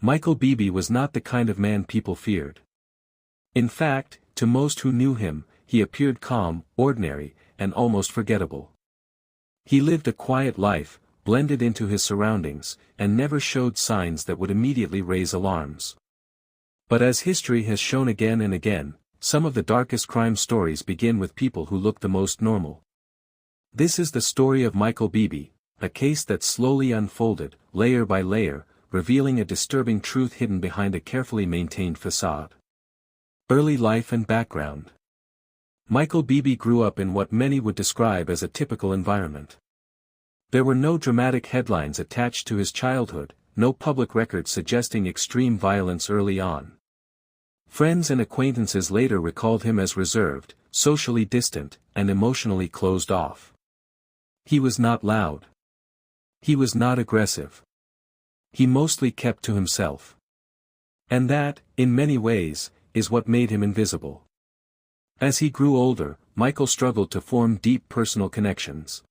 Michael Beebe was not the kind of man people feared. In fact, to most who knew him, he appeared calm, ordinary, and almost forgettable. He lived a quiet life, blended into his surroundings, and never showed signs that would immediately raise alarms. But as history has shown again and again, some of the darkest crime stories begin with people who look the most normal. This is the story of Michael Beebe, a case that slowly unfolded, layer by layer, revealing a disturbing truth hidden behind a carefully maintained facade. Early life and background. Michael Beebe grew up in what many would describe as a typical environment. There were no dramatic headlines attached to his childhood, no public records suggesting extreme violence early on. Friends and acquaintances later recalled him as reserved, socially distant, and emotionally closed off. He was not loud. He was not aggressive. He mostly kept to himself. And that, in many ways, is what made him invisible. As he grew older, Michael struggled to form deep personal connections.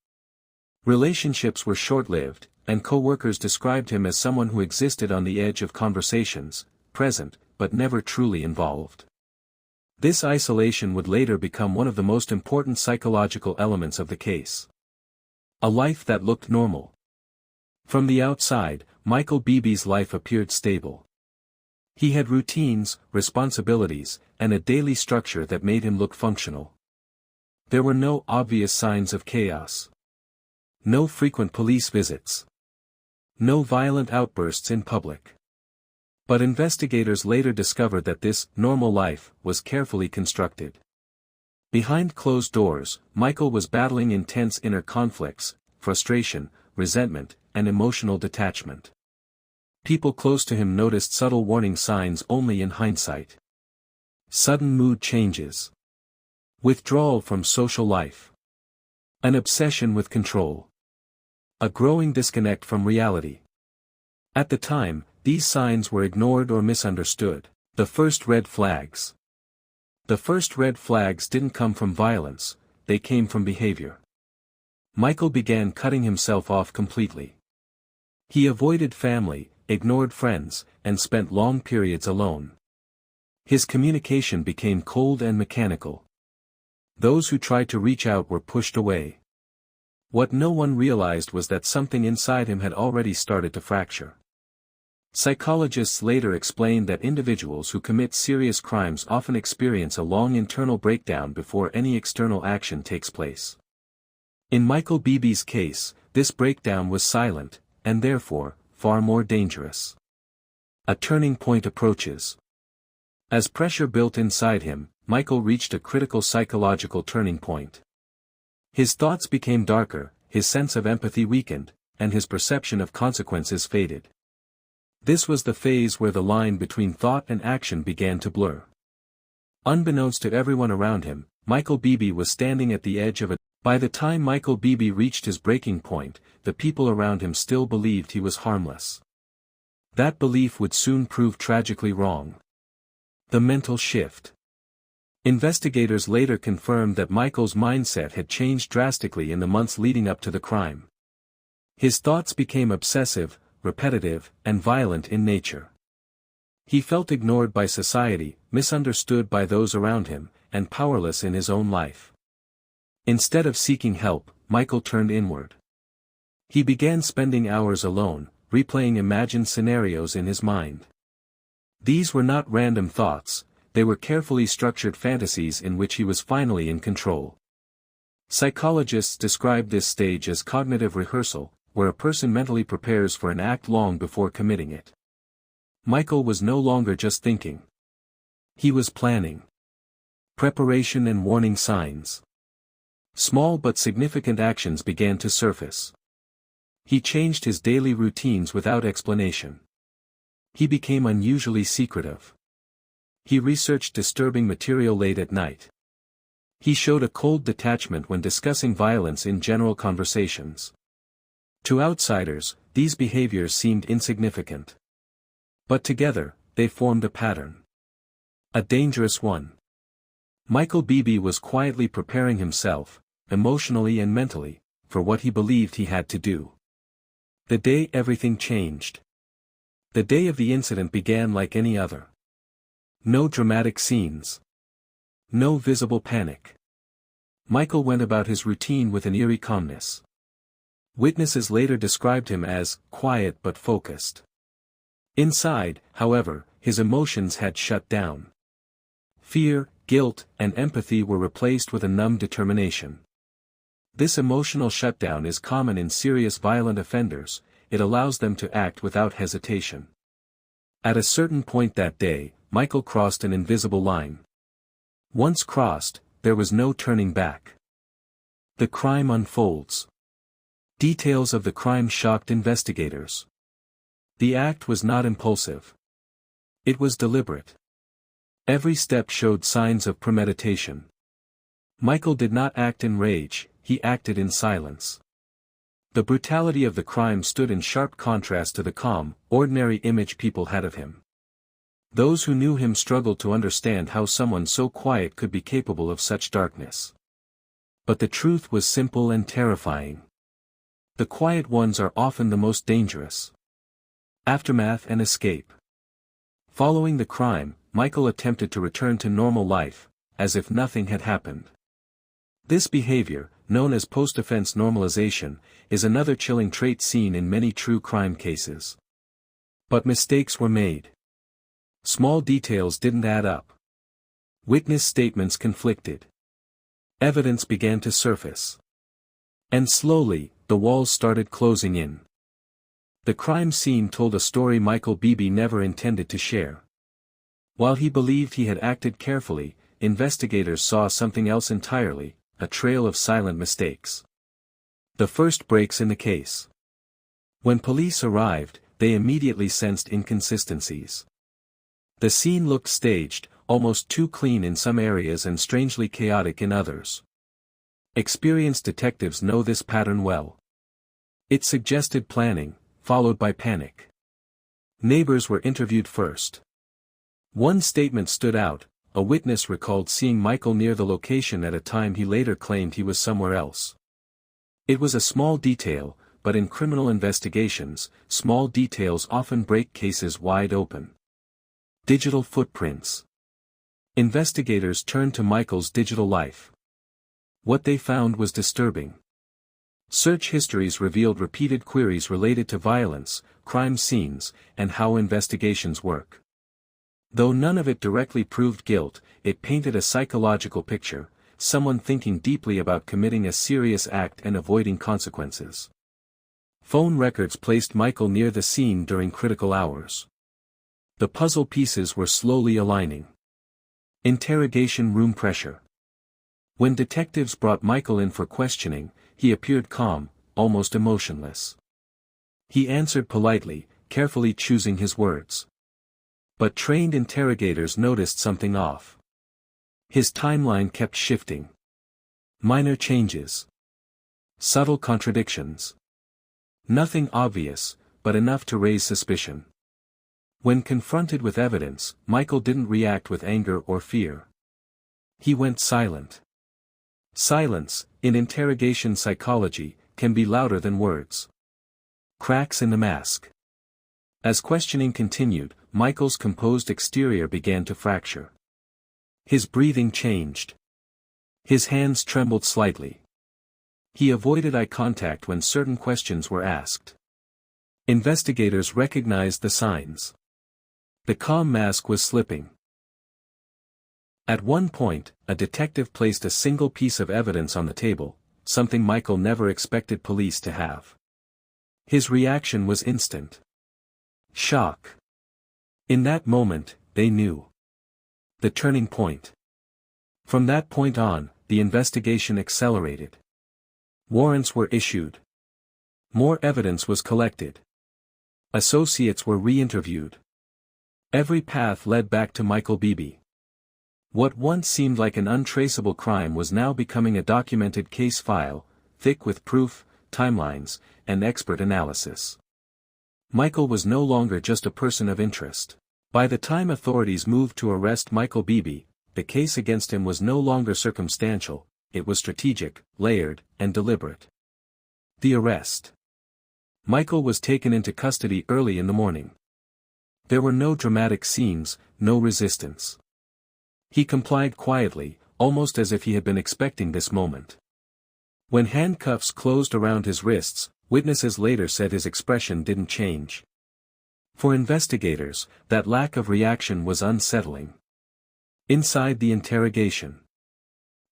Relationships were short-lived, and co-workers described him as someone who existed on the edge of conversations, present, but never truly involved. This isolation would later become one of the most important psychological elements of the case. A life that looked normal. From the outside, Michael Beebe's life appeared stable. He had routines, responsibilities, and a daily structure that made him look functional. There were no obvious signs of chaos. No frequent police visits. No violent outbursts in public. But investigators later discovered that this normal life was carefully constructed. Behind closed doors, Michael was battling intense inner conflicts, frustration, resentment, and emotional detachment. People close to him noticed subtle warning signs only in hindsight. Sudden mood changes. Withdrawal from social life. An obsession with control. A growing disconnect from reality. At the time, these signs were ignored or misunderstood. The first red flags. The first red flags didn't come from violence, they came from behavior. Michael began cutting himself off completely. He avoided family, ignored friends, and spent long periods alone. His communication became cold and mechanical. Those who tried to reach out were pushed away. What no one realized was that something inside him had already started to fracture. Psychologists later explained that individuals who commit serious crimes often experience a long internal breakdown before any external action takes place. In Michael Beebe's case, this breakdown was silent, and therefore, far more dangerous. A turning point approaches. As pressure built inside him, Michael reached a critical psychological turning point. His thoughts became darker, his sense of empathy weakened, and his perception of consequences faded. This was the phase where the line between thought and action began to blur. Unbeknownst to everyone around him, Michael Beebe was standing at the edge of a... By the time Michael Beebe reached his breaking point, the people around him still believed he was harmless. That belief would soon prove tragically wrong. The mental shift. Investigators later confirmed that Michael's mindset had changed drastically in the months leading up to the crime. His thoughts became obsessive, repetitive, and violent in nature. He felt ignored by society, misunderstood by those around him, and powerless in his own life. Instead of seeking help, Michael turned inward. He began spending hours alone, replaying imagined scenarios in his mind. These were not random thoughts, they were carefully structured fantasies in which he was finally in control. Psychologists describe this stage as cognitive rehearsal, where a person mentally prepares for an act long before committing it. Michael was no longer just thinking. He was planning. Preparation and warning signs. Small but significant actions began to surface. He changed his daily routines without explanation. He became unusually secretive. He researched disturbing material late at night. He showed a cold detachment when discussing violence in general conversations. To outsiders, these behaviors seemed insignificant. But together, they formed a pattern. A dangerous one. Michael Beebe was quietly preparing himself, emotionally and mentally, for what he believed he had to do. The day everything changed. The day of the incident began like any other. No dramatic scenes. No visible panic. Michael went about his routine with an eerie calmness. Witnesses later described him as quiet but focused. Inside, however, his emotions had shut down. Fear, guilt, and empathy were replaced with a numb determination. This emotional shutdown is common in serious violent offenders. It allows them to act without hesitation. At a certain point that day, Michael crossed an invisible line. Once crossed, there was no turning back. The crime unfolds. Details of the crime shocked investigators. The act was not impulsive. It was deliberate. Every step showed signs of premeditation. Michael did not act in rage, he acted in silence. The brutality of the crime stood in sharp contrast to the calm, ordinary image people had of him. Those who knew him struggled to understand how someone so quiet could be capable of such darkness. But the truth was simple and terrifying. The quiet ones are often the most dangerous. Aftermath and escape. Following the crime, Michael attempted to return to normal life, as if nothing had happened. This behavior, known as post-offense normalization, is another chilling trait seen in many true crime cases. But mistakes were made. Small details didn't add up. Witness statements conflicted. Evidence began to surface. And slowly, the walls started closing in. The crime scene told a story Michael Beebe never intended to share. While he believed he had acted carefully, investigators saw something else entirely, a trail of silent mistakes. The first breaks in the case. When police arrived, they immediately sensed inconsistencies. The scene looked staged, almost too clean in some areas and strangely chaotic in others. Experienced detectives know this pattern well. It suggested planning, followed by panic. Neighbors were interviewed first. One statement stood out. A witness recalled seeing Michael near the location at a time he later claimed he was somewhere else. It was a small detail, but in criminal investigations, small details often break cases wide open. Digital footprints. Investigators turned to Michael's digital life. What they found was disturbing. Search histories revealed repeated queries related to violence, crime scenes, and how investigations work. Though none of it directly proved guilt, it painted a psychological picture, someone thinking deeply about committing a serious act and avoiding consequences. Phone records placed Michael near the scene during critical hours. The puzzle pieces were slowly aligning. Interrogation room pressure. When detectives brought Michael in for questioning, he appeared calm, almost emotionless. He answered politely, carefully choosing his words. But trained interrogators noticed something off. His timeline kept shifting. Minor changes. Subtle contradictions. Nothing obvious, but enough to raise suspicion. When confronted with evidence, Michael didn't react with anger or fear. He went silent. Silence, in interrogation psychology, can be louder than words. Cracks in the mask. As questioning continued, Michael's composed exterior began to fracture. His breathing changed. His hands trembled slightly. He avoided eye contact when certain questions were asked. Investigators recognized the signs. The calm mask was slipping. At one point, a detective placed a single piece of evidence on the table, something Michael never expected police to have. His reaction was instant. Shock. In that moment, they knew. The turning point. From that point on, the investigation accelerated. Warrants were issued. More evidence was collected. Associates were re-interviewed. Every path led back to Michael Beebe. What once seemed like an untraceable crime was now becoming a documented case file, thick with proof, timelines, and expert analysis. Michael was no longer just a person of interest. By the time authorities moved to arrest Michael Beebe, the case against him was no longer circumstantial, it was strategic, layered, and deliberate. The arrest. Michael was taken into custody early in the morning. There were no dramatic scenes, no resistance. He complied quietly, almost as if he had been expecting this moment. When handcuffs closed around his wrists, witnesses later said his expression didn't change. For investigators, that lack of reaction was unsettling. Inside the interrogation.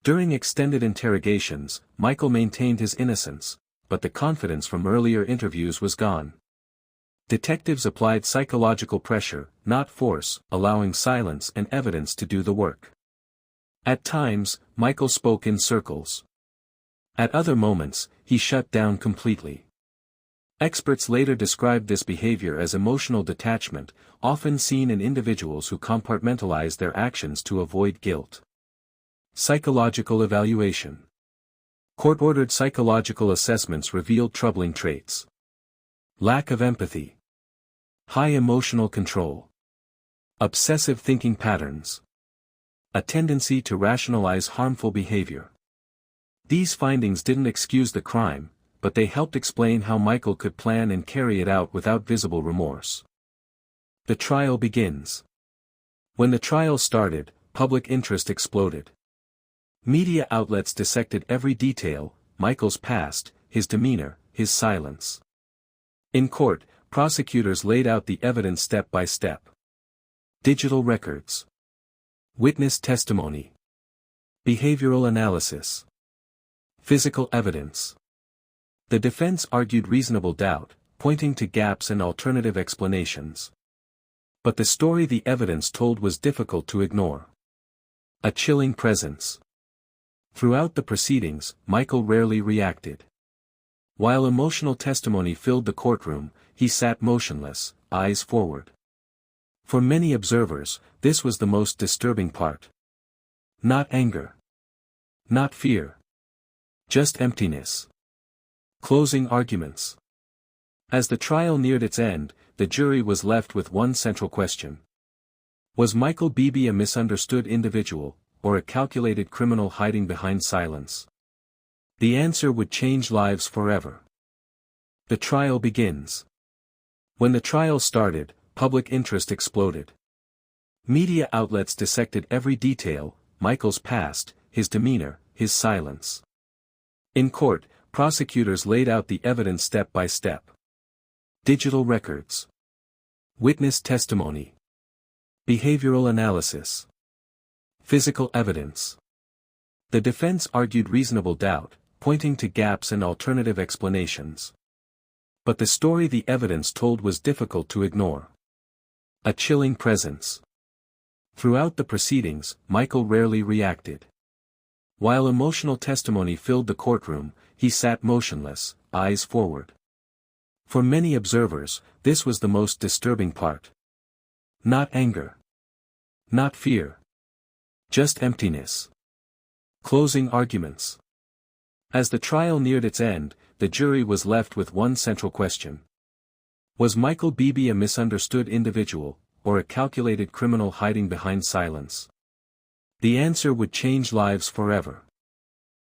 During extended interrogations, Michael maintained his innocence, but the confidence from earlier interviews was gone. Detectives applied psychological pressure, not force, allowing silence and evidence to do the work. At times, Michael spoke in circles. At other moments, he shut down completely. Experts later described this behavior as emotional detachment, often seen in individuals who compartmentalize their actions to avoid guilt. Psychological evaluation. Court-ordered psychological assessments revealed troubling traits. Lack of empathy. High emotional control. Obsessive thinking patterns. A tendency to rationalize harmful behavior. These findings didn't excuse the crime, but they helped explain how Michael could plan and carry it out without visible remorse. The trial begins. When the trial started, public interest exploded. Media outlets dissected every detail, Michael's past, his demeanor, his silence. In court, prosecutors laid out the evidence step by step. Digital records. Witness testimony. Behavioral analysis. Physical evidence. The defense argued reasonable doubt, pointing to gaps and alternative explanations. But the story the evidence told was difficult to ignore. A chilling presence. Throughout the proceedings, Michael rarely reacted. While emotional testimony filled the courtroom, he sat motionless, eyes forward. For many observers, this was the most disturbing part. Not anger. Not fear. Just emptiness. Closing arguments. As the trial neared its end, the jury was left with one central question. Was Michael Beebe a misunderstood individual, or a calculated criminal hiding behind silence? The answer would change lives forever. The trial begins. When the trial started, public interest exploded. Media outlets dissected every detail, Michael's past, his demeanor, his silence. In court, prosecutors laid out the evidence step by step. Digital records. Witness testimony. Behavioral analysis. Physical evidence. The defense argued reasonable doubt, pointing to gaps and alternative explanations. But the story the evidence told was difficult to ignore. A chilling presence. Throughout the proceedings, Michael rarely reacted. While emotional testimony filled the courtroom, he sat motionless, eyes forward. For many observers, this was the most disturbing part. Not anger. Not fear. Just emptiness. Closing arguments. As the trial neared its end, the jury was left with one central question. Was Michael Beebe a misunderstood individual, or a calculated criminal hiding behind silence? The answer would change lives forever.